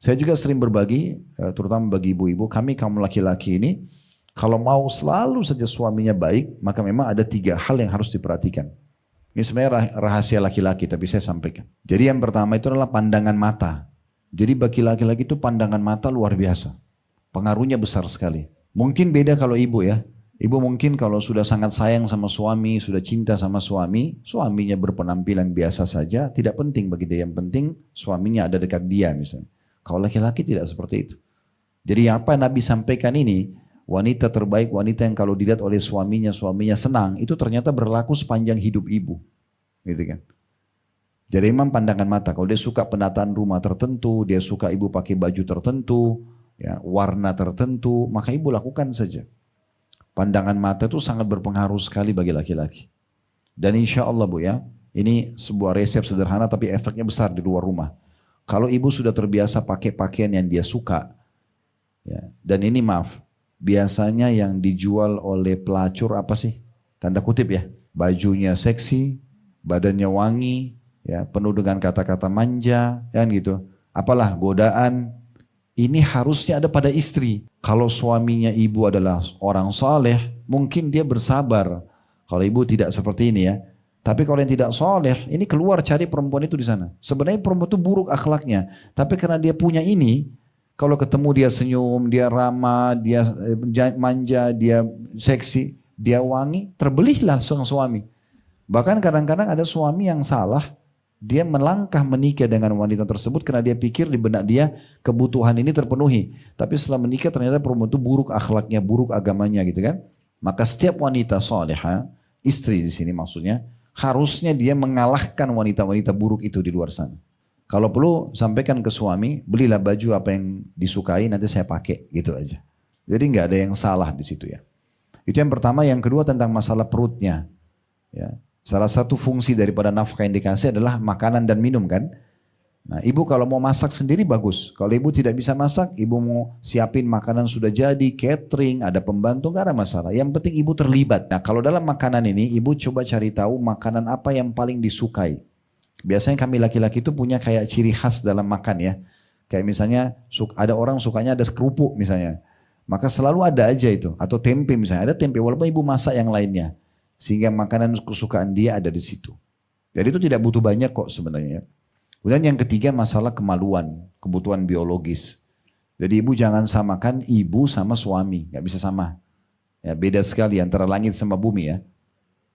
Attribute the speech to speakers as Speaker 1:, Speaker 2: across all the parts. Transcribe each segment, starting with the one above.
Speaker 1: Saya juga sering berbagi, terutama bagi ibu-ibu, kami kaum laki-laki ini, kalau mau selalu saja suaminya baik, maka memang ada 3 hal yang harus diperhatikan. Ini sebenarnya rahasia laki-laki, tapi saya sampaikan. Jadi yang pertama itu adalah pandangan mata. Jadi bagi laki-laki itu pandangan mata luar biasa. Pengaruhnya besar sekali. Mungkin beda kalau ibu ya. Ibu mungkin kalau sudah sangat sayang sama suami, sudah cinta sama suami, suaminya berpenampilan biasa saja, tidak penting bagi dia. Yang penting suaminya ada dekat dia misalnya. Kalau laki-laki tidak seperti itu. Jadi apa Nabi sampaikan ini, wanita terbaik, wanita yang kalau dilihat oleh suaminya, suaminya senang, itu ternyata berlaku sepanjang hidup ibu. Gitu kan. Jadi memang pandangan mata, kalau dia suka penataan rumah tertentu, dia suka ibu pakai baju tertentu, ya, warna tertentu, maka ibu lakukan saja. Pandangan mata itu sangat berpengaruh sekali bagi laki-laki. Dan insya Allah Bu ya, ini sebuah resep sederhana tapi efeknya besar di luar rumah. Kalau ibu sudah terbiasa pakai pakaian yang dia suka, ya, dan ini maaf, biasanya yang dijual oleh pelacur apa sih? Tanda kutip ya, bajunya seksi, badannya wangi, ya, penuh dengan kata-kata manja, kan gitu. Apalah godaan, ini harusnya ada pada istri. Kalau suaminya ibu adalah orang saleh, mungkin dia bersabar. Kalau ibu tidak seperti ini ya. Tapi kalau yang tidak saleh, ini keluar cari perempuan itu di sana. Sebenarnya perempuan itu buruk akhlaknya. Tapi karena dia punya ini, kalau ketemu dia senyum, dia ramah, dia manja, dia seksi, dia wangi, terbelihlah sang suami. Bahkan kadang-kadang ada suami yang salah, dia melangkah menikah dengan wanita tersebut karena dia pikir di benak dia kebutuhan ini terpenuhi. Tapi setelah menikah ternyata perempuan itu buruk akhlaknya, buruk agamanya gitu kan. Maka setiap wanita salihah, istri di sini maksudnya, harusnya dia mengalahkan wanita-wanita buruk itu di luar sana. Kalau perlu sampaikan ke suami, belilah baju apa yang disukai nanti saya pakai gitu aja. Jadi nggak ada yang salah di situ ya. Itu yang pertama. Yang kedua tentang masalah perutnya. Ya. Salah satu fungsi daripada nafkah yang dikasih adalah makanan dan minum kan. Nah ibu kalau mau masak sendiri bagus. Kalau ibu tidak bisa masak, ibu mau siapin makanan sudah jadi, catering, ada pembantu, gak ada masalah. Yang penting ibu terlibat. Nah kalau dalam makanan ini, ibu coba cari tahu makanan apa yang paling disukai. Biasanya kami laki-laki itu punya kayak ciri khas dalam makan ya. Kayak misalnya ada orang sukanya ada kerupuk misalnya. Maka selalu ada aja itu. Atau tempe misalnya, ada tempe walaupun ibu masak yang lainnya. Sehingga makanan kesukaan dia ada di situ. Jadi itu tidak butuh banyak kok sebenarnya. Kemudian yang ketiga masalah kemaluan, kebutuhan biologis. Jadi ibu jangan samakan ibu sama suami, nggak bisa sama. Ya, beda sekali antara langit sama bumi ya.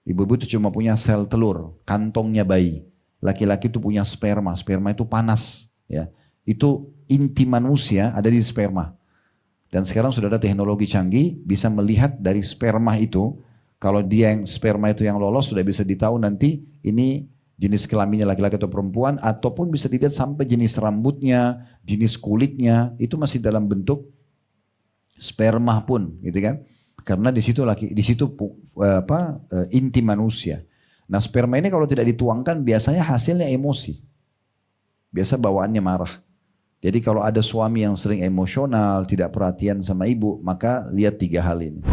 Speaker 1: Ibu-ibu itu cuma punya sel telur, kantongnya bayi. Laki-laki itu punya sperma, sperma itu panas. Ya, itu inti manusia ada di sperma. Dan sekarang sudah ada teknologi canggih bisa melihat dari sperma itu. Kalau dia yang sperma itu yang lolos sudah bisa ditahu nanti ini jenis kelaminnya laki-laki atau perempuan, ataupun bisa dilihat sampai jenis rambutnya, jenis kulitnya itu masih dalam bentuk sperma pun, gitu kan? Karena di situ inti manusia. Nah sperma ini kalau tidak dituangkan biasanya hasilnya emosi, biasa bawaannya marah. Jadi kalau ada suami yang sering emosional, tidak perhatian sama ibu, maka lihat 3 hal ini.